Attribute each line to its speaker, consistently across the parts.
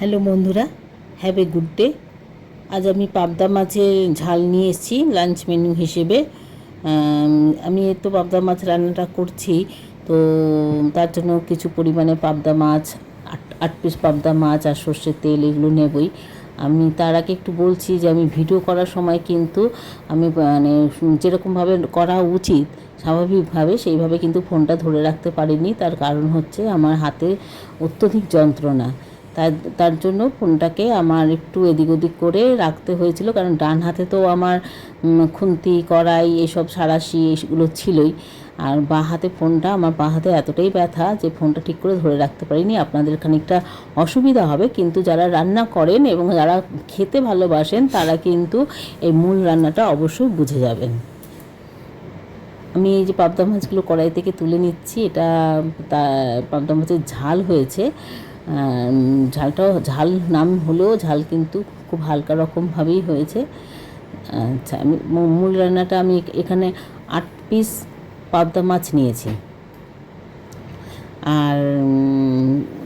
Speaker 1: Hello বন্ধুরা, have a good day. আজ আমি পাবদা মাছের ঝাল নিয়ে এসেছি লাঞ্চ মেনু হিসেবে। আমি তো পাবদা মাছ রান্নাটা করছি, তো তার জন্য কিছু পরিমাণে পাবদা মাছ, আট পিস পাবদা মাছ আর সর্ষের তেল এগুলো নেবই। আমি তার আগে একটু বলছি যে আমি ভিডিও করার সময় কিন্তু আমি যেরকমভাবে করা উচিত স্বাভাবিকভাবে সেইভাবে কিন্তু ফোনটা ধরে রাখতে পারিনি। তার কারণ হচ্ছে আমার হাতে অত্যধিক যন্ত্রণা। তার জন্য ফোনটাকে আমার একটু এদিক ওদিক করে রাখতে হয়েছিল, কারণ ডান হাতে তো আমার খুন্তি কড়াই এসব সাঁড়াশি এগুলো ছিলই, আর বাঁ হাতে ফোনটা, আমার বাঁ হাতে এতটাই ব্যথা যে ফোনটা ঠিক করে ধরে রাখতে পারিনি। আপনাদের খানিকটা অসুবিধা হবে, কিন্তু যারা রান্না করেন এবং যারা খেতে ভালোবাসেন তারা কিন্তু এই মূল রান্নাটা অবশ্যই বুঝে যাবেন। আমি এই যে পাবদা মাছগুলো কড়াই থেকে তুলে নিচ্ছি, এটা পাবদা মাছের ঝাল হয়েছে। ঝাল নাম হলেও ঝাল কিন্তু খুব হালকা রকমভাবেই হয়েছে। আচ্ছা, আমি মূল রান্নাটা আমি এখানে 8 পিস পাবদা মাছ নিয়েছি, আর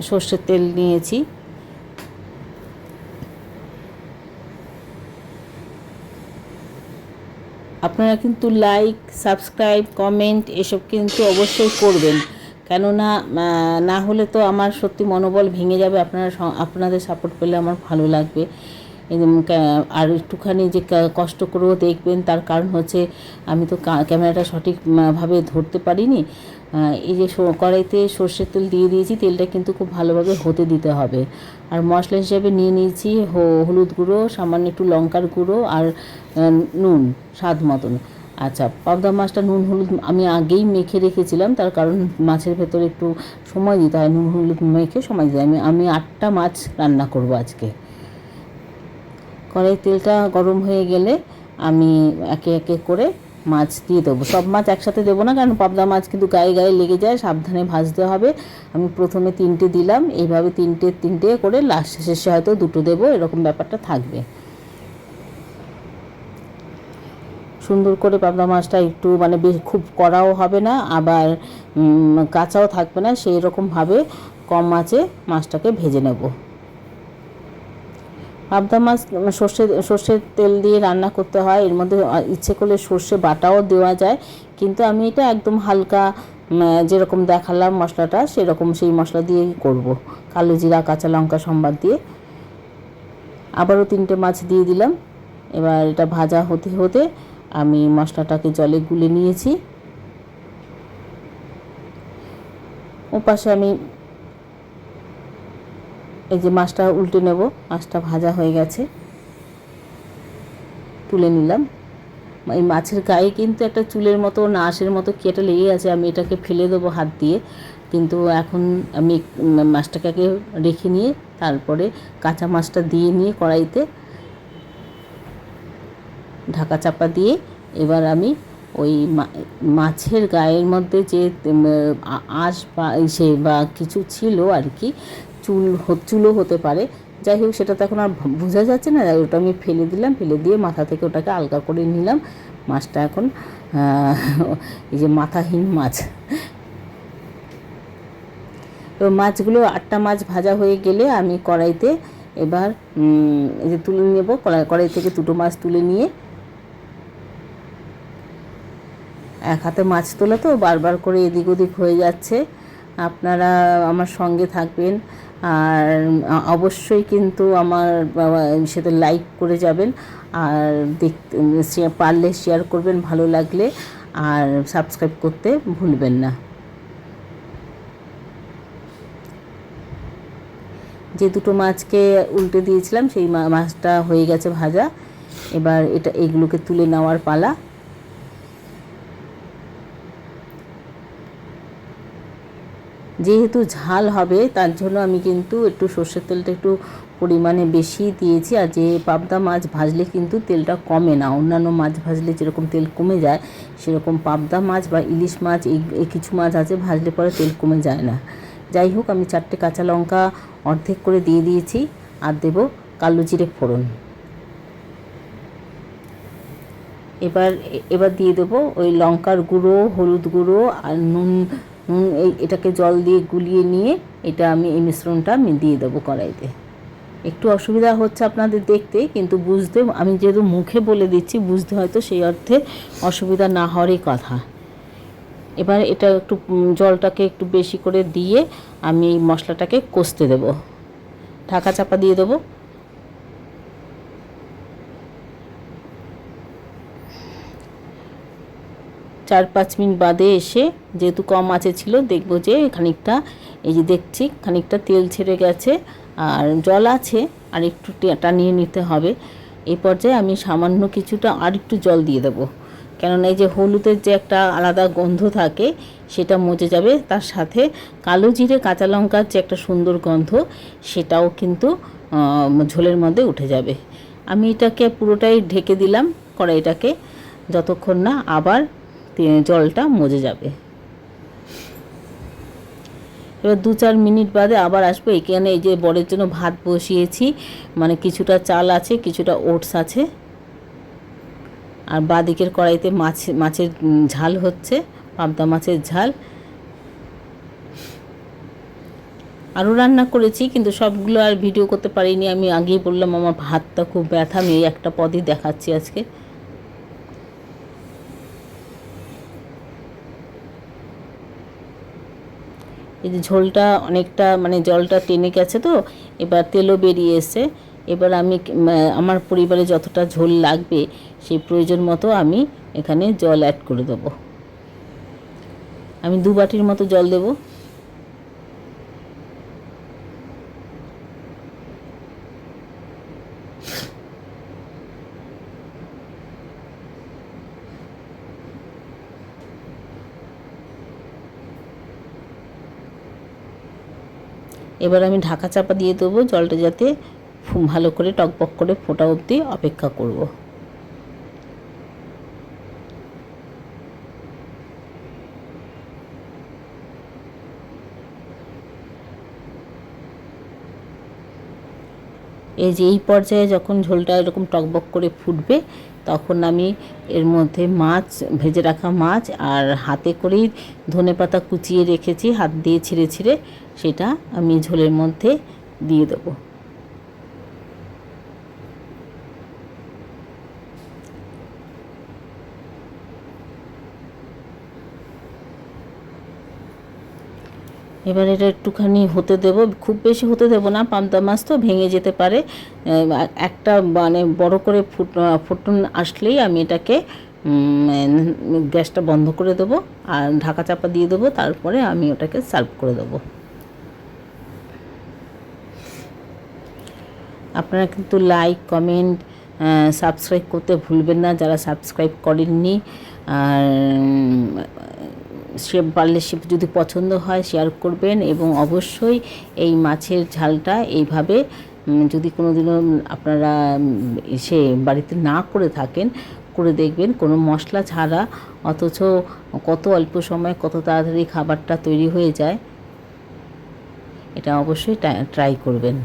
Speaker 1: সর্ষের তেল নিয়েছি। আপনারা কিন্তু লাইক, সাবস্ক্রাইব, কমেন্ট এসব কিন্তু অবশ্যই করবেন, কেননা না হলে তো আমার সত্যি মনোবল ভেঙে যাবে। আপনাদের সাপোর্ট পেলে আমার ভালো লাগবে। আর একটুখানি যে কষ্ট করেও দেখবেন, তার কারণ হচ্ছে আমি তো ক্যামেরাটা সঠিকভাবে ধরতে পারিনি। এই যে কড়াইতে সর্ষের তেল দিয়ে দিয়েছি, তেলটা কিন্তু খুব ভালোভাবে হতে দিতে হবে। আর মশলা হিসেবে নিয়ে নিয়েছি হলুদ গুঁড়ো, সামান্য একটু লঙ্কার গুঁড়ো আর নুন স্বাদ মতন। আচ্ছা, পাবদা মাছটা নুন হলুদ আমি আগেই মেখে রেখেছিলাম, তার কারণ মাছের ভেতরে একটু সময় দিতে হয়, নুন হলুদ মেখে সময় দিতে হয়। আমি 8টা মাছ রান্না করব আজকে। কড়াই তেলটা গরম হয়ে গেলে আমি একে একে করে মাছ দিয়ে দেবো। সব মাছ একসাথে দেবো না, কারণ পাবদা মাছ কিন্তু গায়ে গায়ে লেগে যায়, সাবধানে ভাজতে হবে। আমি প্রথমে 3টে দিলাম, এইভাবে তিনটে করে লাস্ট শেষে হয়তো 2টো দেবো, এরকম ব্যাপারটা থাকবে। সুন্দর করে পাবদা মাছটা একটু বেশ খুব কড়াও হবে না, আবার কাঁচাও থাকবে না, সেই রকমভাবে কম আঁচে মাছটাকে ভেজে নেব। পাবদা মাছ সর্ষের তেল দিয়ে রান্না করতে হয়। এর মধ্যে ইচ্ছে করলে সর্ষে বাটাও দেওয়া যায়, কিন্তু আমি এটা একদম হালকা যেরকম দেখালাম মশলাটা, সেরকম সেই মশলা দিয়েই করব। কালো জিরা, কাঁচা লঙ্কা সম্বাদ দিয়ে আবারও 3টে মাছ দিয়ে দিলাম। এবার এটা ভাজা হতে হতে আমি মশলাটাকে জলে গুলে নিয়েছি। ওপাশে আমি এই যে মাছটা উল্টে নেব। মাছটা ভাজা হয়ে গেছে, তুলে নিলাম। এই মাছের গায়ে কিন্তু একটা চুলের মতো নাশের মতো কি একটা লেগে আছে, আমি এটাকে ফেলে দেবো হাত দিয়ে, কিন্তু এখন আমি মাছটাকে আগে রেখে নিয়ে তারপরে কাঁচা মাছটা দিয়ে নিয়ে কড়াইতে ঢাকা চাপা দিয়ে এবার আমি ওই মাছের গায়ের মধ্যে যে আঁশ বা কিছু ছিল আর কি, চুলও হতে পারে, যাই হোক সেটা তো এখন আর বোঝা যাচ্ছে না, ওটা আমি ফেলে দিলাম। ফেলে দিয়ে মাথা থেকে ওটাকে আলগা করে নিলাম। মাছটা এখন এই যে মাথাহীন মাছ। তো মাছগুলো 8টা মাছ ভাজা হয়ে গেলে আমি কড়াইতে এবার এই যে তুলে নেব। কড়াই থেকে 2টো মাছ তুলে নিয়ে, এক হাতে মাছ তোলা তো বারবার করে এদিক ওদিক হয়ে যাচ্ছে। আপনারা আমার সঙ্গে থাকবেন, আর অবশ্যই কিন্তু আমার সাথে লাইক করে যাবেন, আর পারলে শেয়ার করবেন ভালো লাগলে, আর সাবস্ক্রাইব করতে ভুলবেন না। যে 2টো মাছকে উল্টে দিয়েছিলাম সেই মাছটা হয়ে গেছে ভাজা। এবার এইগুলোকে তুলে নেওয়ার পালা। যেহেতু ঝাল হবে তার জন্য আমি কিন্তু একটু সর্ষের তেলটা একটু পরিমাণে বেশি দিয়েছি। আর যে পাবদা মাছ ভাজলে কিন্তু তেলটা কমে না, অন্যান্য মাছ ভাজলে যেরকম তেল কমে যায় সেরকম পাবদা মাছ বা ইলিশ মাছ এই কিছু মাছ আছে ভাজলে পরে তেল কমে যায় না। যাই হোক, আমি 4টে কাঁচা লঙ্কা অর্ধেক করে দিয়ে দিয়েছি, আর দেব কালো জিরে ফোড়ন। এবার দিয়ে দেবো ওই লঙ্কার গুঁড়ো, হলুদ গুঁড়ো আর নুন। এটাকে জল দিয়ে গুলিয়ে নিয়ে এটা আমি এই মিশ্রণটা আমি দিয়ে দেবো কড়াইতে। একটু অসুবিধা হচ্ছে আপনাদের দেখতে, কিন্তু বুঝতে, আমি যেহেতু মুখে বলে দিচ্ছি, বুঝতে হয়তো সেই অর্থে অসুবিধা না হওয়ারই কথা। এবার এটা একটু জলটাকে একটু বেশি করে দিয়ে আমি এই মশলাটাকে কষতে দেব, ঢাকা চাপা দিয়ে দেবো। 4-5 মিনিট বাদে এসে, যেহেতু কম আঁচে ছিল, দেখব যে খানিকটা, এই যে দেখছি খানিকটা তেল ছেড়ে গেছে আর জল আছে, আর একটু টানিয়ে নিতে হবে। এই পর্যায়ে আমি সামান্য কিছুটা আর একটু জল দিয়ে দেবো, কেননা এই যে হলুদের যে একটা আলাদা গন্ধ থাকে সেটা মজে যাবে, তার সাথে কালো জিরে কাঁচা লঙ্কার যে একটা সুন্দর গন্ধ সেটাও কিন্তু ঝোলের মধ্যে উঠে যাবে। আমি এটাকে পুরোটাই ঢেকে দিলাম কড়াইটাকে, যতক্ষণ না আবার জলটা মজে যাবে। এবার 2-4 মিনিট বাদে আবার আসবো। এখানে এই যে বরের জন্য ভাত বসিয়েছি, মানে কিছুটা চাল আছে, কিছুটা ওটস আছে, আর বাদিকের কড়াইতে মাছের ঝাল হচ্ছে, পাবদা মাছের ঝাল। আরও রান্না করেছি, কিন্তু সবগুলো আর ভিডিও করতে পারিনি। আমি আগেই বললাম আমার হাতটা খুব ব্যথা, আমি এই একটা পদই দেখাচ্ছি আজকে। এই যে ঝোলটা অনেকটা, মানে জলটা টেনে গেছে, তো এবার তেলও বেরিয়ে এসে, এবার আমি আমার পরিবারে যতটা ঝোল লাগবে সেই প্রয়োজন মতো আমি এখানে জল অ্যাড করে দেবো। আমি 2 বাটির মতো জল দেবো। এবার আমি ঢাকা চাপা দিয়ে দেবো, জলটা যাতে ভালো করে টকবক করে ফোটা অবধি অপেক্ষা করব। এই যে এই পর্যায়ে যখন ঝোলটা এরকম টকবক করে ফুটবে, তখন আমি এর মধ্যে মাছ, ভেজে রাখা মাছ, আর হাতে করেই ধনেপাতা কুচিয়ে রেখেছি, হাত দিয়ে ছিঁড়ে ছিঁড়ে, সেটা আমি ঝোলের মধ্যে দিয়ে দেবো। এবার এটা একটুখানি হতে দেব, খুব বেশি হতে দেব না, পাবদা মাছ তো ভেঙে যেতে পারে। একটা মানে বড় করে ফুটন আসলেই আমি এটাকে গ্যাসটা বন্ধ করে দেবো আর ঢাকা চাপা দিয়ে দেবো, তারপরে আমি ওটাকে সার্ভ করে দেবো। আপনারা কিন্তু লাইক, কমেন্ট, সাবস্ক্রাইব করতে ভুলবেন না যারা সাবস্ক্রাইব করেননি। আর সে পারলে, সে যদি পছন্দ হয় শেয়ার করবেন, এবং অবশ্যই এই মাছের ঝালটা এইভাবে যদি কোনো দিনও আপনারা এসে বাড়িতে না করে থাকেন, করে দেখবেন, কোনো মশলা ছাড়া, অথচ কত অল্প সময় কত তাড়াতাড়ি খাবারটা তৈরি হয়ে যায়। এটা অবশ্যই ট্রাই করবেন।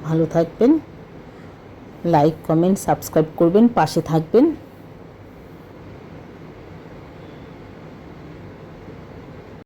Speaker 1: ভালো থাকবেন, লাইক, কমেন্ট, সাবস্ক্রাইব করবেন, পাশে থাকবেন।